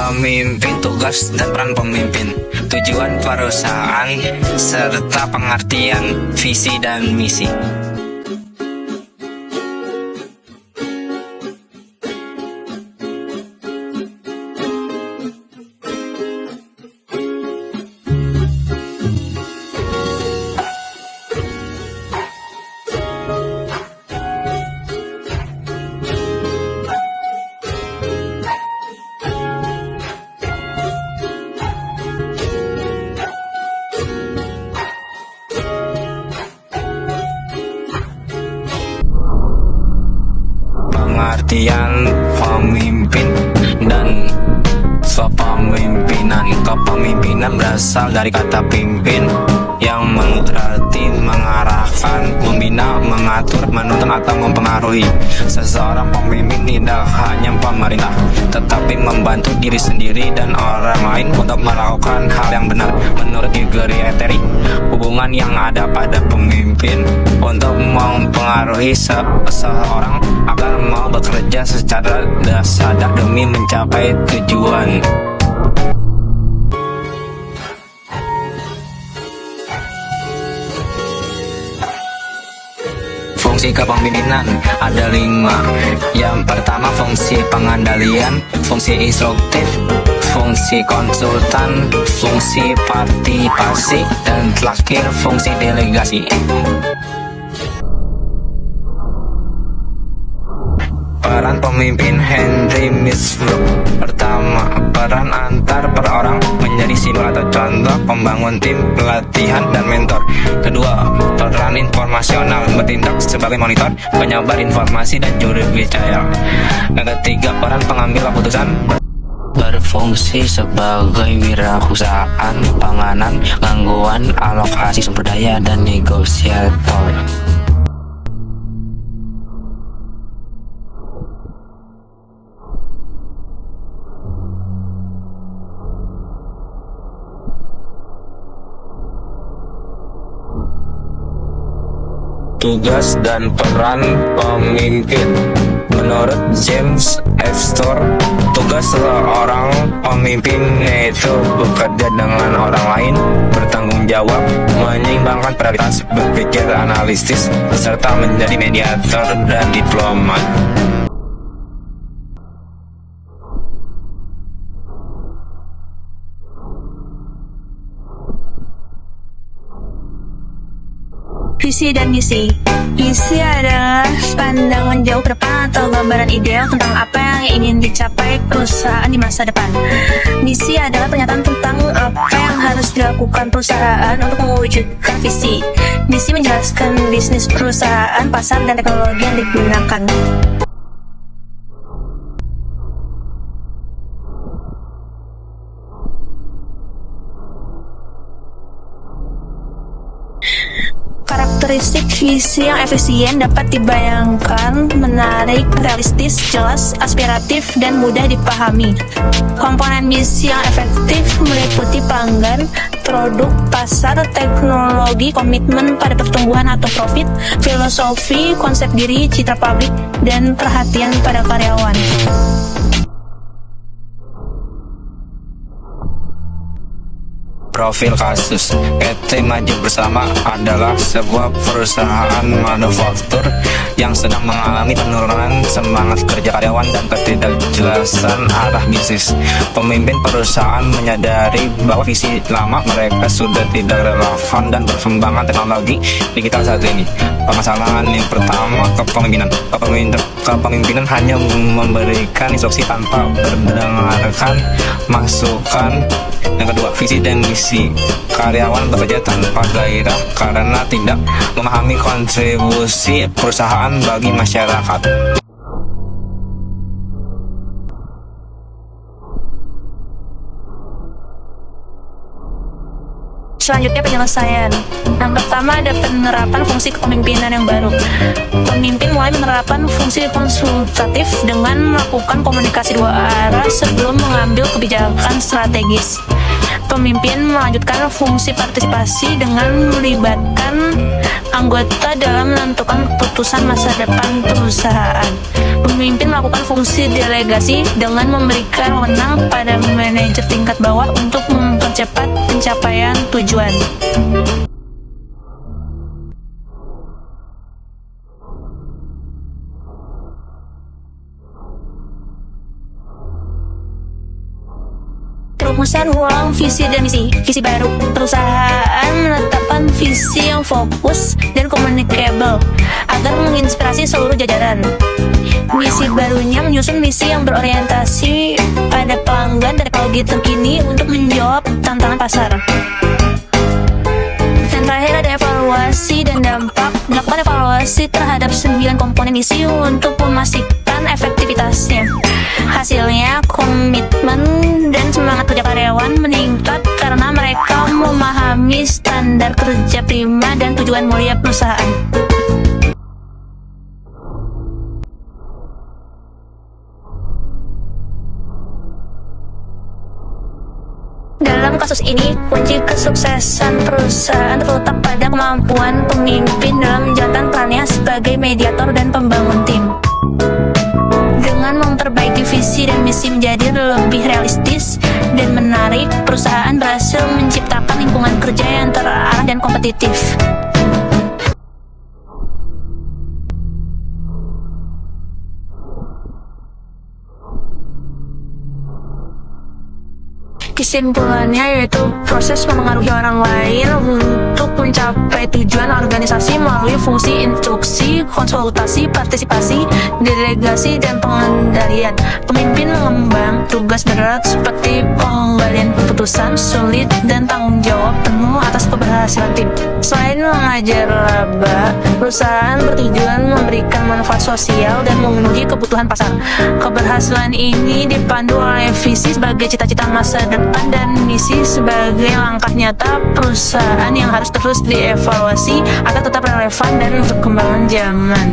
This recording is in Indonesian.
Pemimpin, tugas dan peran pemimpin, tujuan perusahaan, serta pengertian visi dan misi. Pengertian pemimpin dan kepemimpinan. Kepemimpinan berasal dari kata pimpin yang berarti mengarahkan, membina, mengatur, menuntun atau mempengaruhi. Seseorang pemimpin tidak hanya pemerintah, tetapi membantu diri sendiri dan orang lain untuk melakukan hal yang benar. Menurut Gregory Eteri, hubungan yang ada pada pemimpin untuk mempengaruhi seseorang agar mau bekerja secara sadar demi mencapai tujuan. Fungsi kepemimpinan ada 5. Yang pertama, fungsi pengendalian, fungsi instruktif, fungsi konsultan, fungsi partisipasi, dan terakhir fungsi delegasi. Peran pemimpin Henry Misbrook. Pertama, peran antar per orang menjadi simbol atau contoh pembangun tim, pelatihan, dan mentor. Kedua, peran informasional, bertindak sebagai monitor, penyebar informasi, dan juru bicara. Yang ketiga, peran pengambil keputusan, berfungsi sebagai wirausahaan, panganan, gangguan, alokasi sumber daya, dan negosiator. Tugas dan peran pemimpin. Menurut James F. Storr, tugas seorang pemimpin yaitu bekerja dengan orang lain, bertanggung jawab, menyeimbangkan prioritas, berpikir analitis, serta menjadi mediator dan diplomat. Visi dan misi. Visi adalah pandangan jauh ke depan atau gambaran ideal tentang apa yang ingin dicapai perusahaan di masa depan. Misi adalah pernyataan tentang apa yang harus dilakukan perusahaan untuk mewujudkan visi. Misi menjelaskan bisnis perusahaan, pasar, dan teknologi yang digunakan. Karakteristik visi yang efisien dapat dibayangkan, menarik, realistis, jelas, aspiratif, dan mudah dipahami. Komponen misi yang efektif meliputi pelanggan, produk, pasar, teknologi, komitmen pada pertumbuhan atau profit, filosofi, konsep diri, citra pabrik, dan perhatian pada karyawan. Profil kasus. PT Maju Bersama adalah sebuah perusahaan manufaktur yang sedang mengalami penurunan semangat kerja karyawan dan ketidakjelasan arah bisnis. Pemimpin perusahaan menyadari bahwa visi lama mereka sudah tidak relevan dan perkembangan teknologi digital saat ini. Permasalahan yang pertama, kepemimpinan. Kepemimpinan hanya memberikan instruksi tanpa mendengarkan masukan. Yang kedua, visi dan misi. Karyawan bekerja tanpa gairah karena tidak memahami kontribusi perusahaan bagi masyarakat. Selanjutnya, penyelesaian. Yang pertama ada penerapan fungsi kepemimpinan yang baru. Pemimpin mulai menerapkan fungsi konsultatif dengan melakukan komunikasi dua arah sebelum mengambil kebijakan strategis. Pemimpin melanjutkan fungsi partisipasi dengan melibatkan anggota dalam menentukan keputusan masa depan perusahaan. Pemimpin melakukan fungsi delegasi dengan memberikan wewenang pada manajer tingkat bawah untuk mempercepat pencapaian tujuan. Rumusan ulang visi dan misi. Visi baru. Perusahaan menetapkan visi yang fokus dan communicable agar menginspirasi seluruh jajaran. Misi barunya menyusun misi yang berorientasi pada pelanggan dan teknologi terkini untuk menjawab tantangan pasar. Dan terakhir ada evaluasi dan dampak. Melakukan evaluasi terhadap 9 komponen misi untuk memastikan efektivitasnya. Hasilnya, komitmen dan semangat kerja karyawan meningkat karena mereka memahami standar kerja prima dan tujuan mulia perusahaan. Dalam kasus ini, kunci kesuksesan perusahaan terletak pada kemampuan pemimpin dalam menjalankan perannya sebagai mediator dan pembangun tim. Dengan memperbaiki visi dan misi menjadi lebih realistis dan menarik, perusahaan berhasil menciptakan lingkungan kerja yang terarah dan kompetitif. Kesimpulannya yaitu proses memengaruhi orang lain untuk mencapai tujuan organisasi melalui fungsi instruksi, konsultasi, partisipasi, delegasi, dan pengendalian. Pemimpin mengemban tugas berat seperti pengendalian keputusan sulit dan tanggung jawab penuh atas keberhasilan tim. Selain mengajar laba, perusahaan bertujuan memberikan manfaat sosial dan memenuhi kebutuhan pasar. Keberhasilan ini dipandu oleh visi sebagai cita-cita masa depan dan misi sebagai langkah nyata perusahaan yang harus terus dievaluasi agar tetap relevan dan perkembangan zaman.